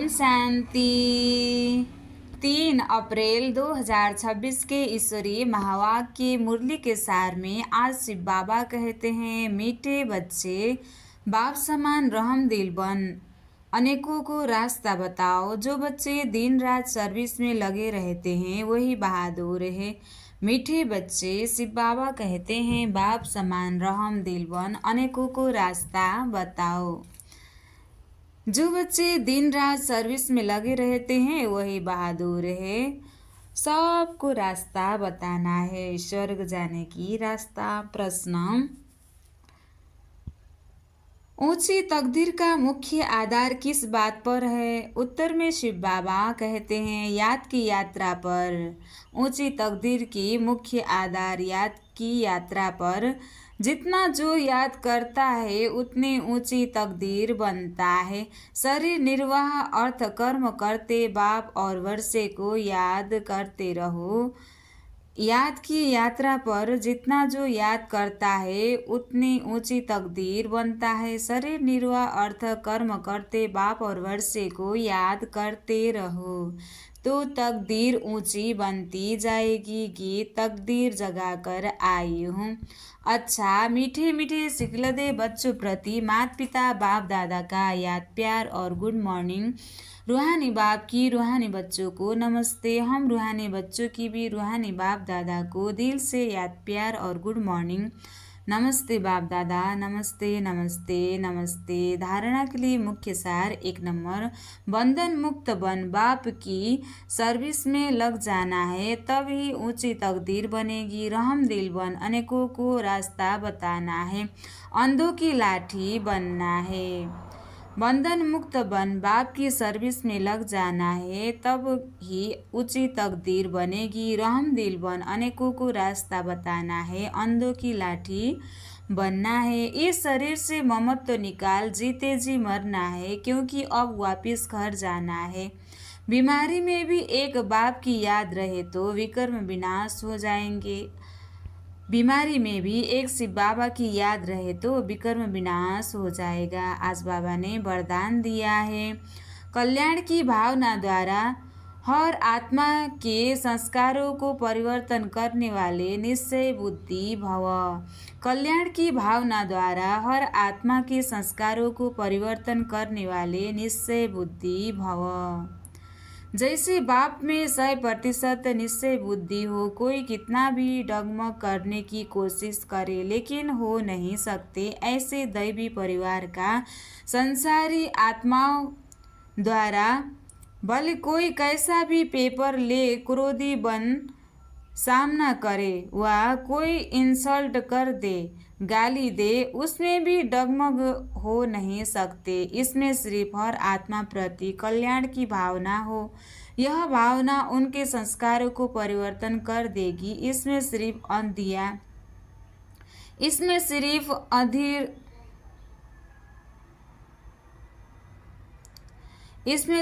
ओम शांति। 3 अप्रैल 2026 के ईश्वरीय महावाक्य की मुरली के सार में आज शिव बाबा कहते हैं, मीठे बच्चे बाप समान रहम दिल बन, अनेकों को रास्ता बताओ। जो बच्चे दिन रात सर्विस में लगे रहते हैं वही बहादुर है। मीठे बच्चे शिव बाबा कहते हैं, बाप समान रहम दिल बन, अनेकों को रास्ता बताओ। जो बच्चे दिन रात सर्विस में लगे रहते हैं वही बहादुर है। सबको रास्ता बताना है, स्वर्ग जाने की रास्ता। प्रश्न, ऊंची तकदीर का मुख्य आधार किस बात पर है? उत्तर में शिव बाबा कहते हैं, याद की यात्रा पर। ऊंची तकदीर की मुख्य आधार याद की यात्रा पर। जितना जो याद करता है उतनी ऊंची तकदीर बनता है। शरीर निर्वाह अर्थ कर्म करते बाप और वर्षे को याद करते रहो। याद की यात्रा पर जितना जो याद करता है उतनी ऊंची तकदीर बनता है। शरीर निर्वाह अर्थ कर्म करते बाप और वर्षे को याद करते रहो तो तकदीर ऊंची बनती जाएगी। गीत तकदीर जगा कर आई हूँ। अच्छा, मीठे मीठे सिखलदे बच्चों प्रति माता पिता बाप दादा का याद प्यार और गुड मॉर्निंग। रूहानी बाप की रूहानी बच्चों को नमस्ते। हम रूहानी बच्चों की भी रूहानी बाप दादा को दिल से याद प्यार और गुड मॉर्निंग। नमस्ते बाप दादा, नमस्ते नमस्ते नमस्ते। धारणा के लिए मुख्य सार 1 नंबर, बंधन मुक्त बन, बाप की सर्विस में लग जाना है तभी ऊंची तकदीर बनेगी। रहम दिल बन, अनेकों को रास्ता बताना है, अंधों की लाठी बनना है। बंधन मुक्त बन, बाप की सर्विस में लग जाना है तब ही ऊंची तकदीर बनेगी। रहम दिल बन, अनेकों को रास्ता बताना है, अंधों की लाठी बनना है। इस शरीर से ममत्व निकाल, जीते जी मरना है क्योंकि अब वापिस घर जाना है। बीमारी में भी एक बाप की याद रहे तो विकर्म विनाश हो जाएंगे। बीमारी में भी एक शिव बाबा की याद रहे तो विकर्म विनाश हो जाएगा। आज बाबा ने वरदान दिया है, कल्याण की भावना द्वारा हर आत्मा के संस्कारों को परिवर्तन करने वाले निश्चय बुद्धि भव। कल्याण की भावना द्वारा हर आत्मा के संस्कारों को परिवर्तन करने वाले निश्चय बुद्धि भव। जैसे बाप में 100% निश्चय बुद्धि हो, कोई कितना भी डगमग करने की कोशिश करे लेकिन हो नहीं सकते। ऐसे दैवी परिवार का संसारी आत्माओं द्वारा भले कोई कैसा भी पेपर ले क्रोधी बन सामना करे व कोई इंसल्ट कर दे, गाली दे, उसमें भी डगमग हो नहीं सकते। इसमें सिर्फ हर आत्मा प्रति कल्याण की भावना हो, यह भावना उनके संस्कारों को परिवर्तन कर देगी। इसमें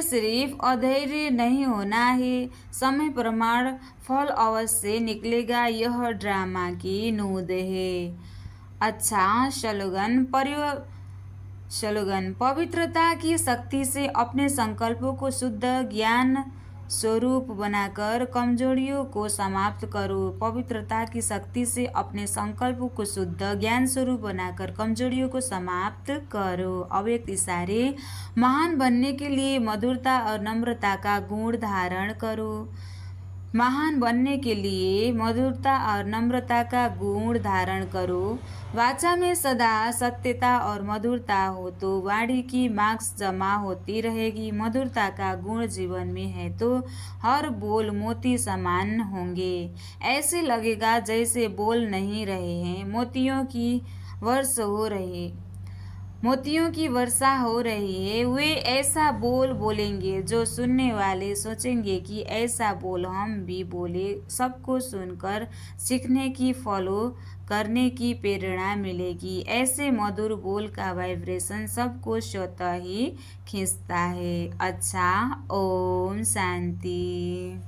सिर्फ अधैर्य नहीं होना है, समय प्रमाण फल अवश्य निकलेगा। यह ड्रामा की नूद है। अच्छा, स्लोगन, पवित्रता की शक्ति से अपने संकल्पों को शुद्ध ज्ञान स्वरूप बनाकर कमजोरियों को समाप्त करो। पवित्रता की शक्ति से अपने संकल्पों को शुद्ध ज्ञान स्वरूप बनाकर कमजोरियों को समाप्त करो। अव्यक्त इशारे, महान बनने के लिए मधुरता और नम्रता का गुण धारण करो। महान बनने के लिए मधुरता और नम्रता का गुण धारण करो। वाचा में सदा सत्यता और मधुरता हो तो वाणी की मार्क्स जमा होती रहेगी। मधुरता का गुण जीवन में है तो हर बोल मोती समान होंगे। ऐसे लगेगा जैसे बोल नहीं रहे हैं, मोतियों की वर्षा हो रही है। वे ऐसा बोल बोलेंगे जो सुनने वाले सोचेंगे कि ऐसा बोल हम भी बोले। सबको सुनकर सीखने की, फॉलो करने की प्रेरणा मिलेगी। ऐसे मधुर बोल का वाइब्रेशन सबको स्वतः ही खींचता है। अच्छा, ओम शांति।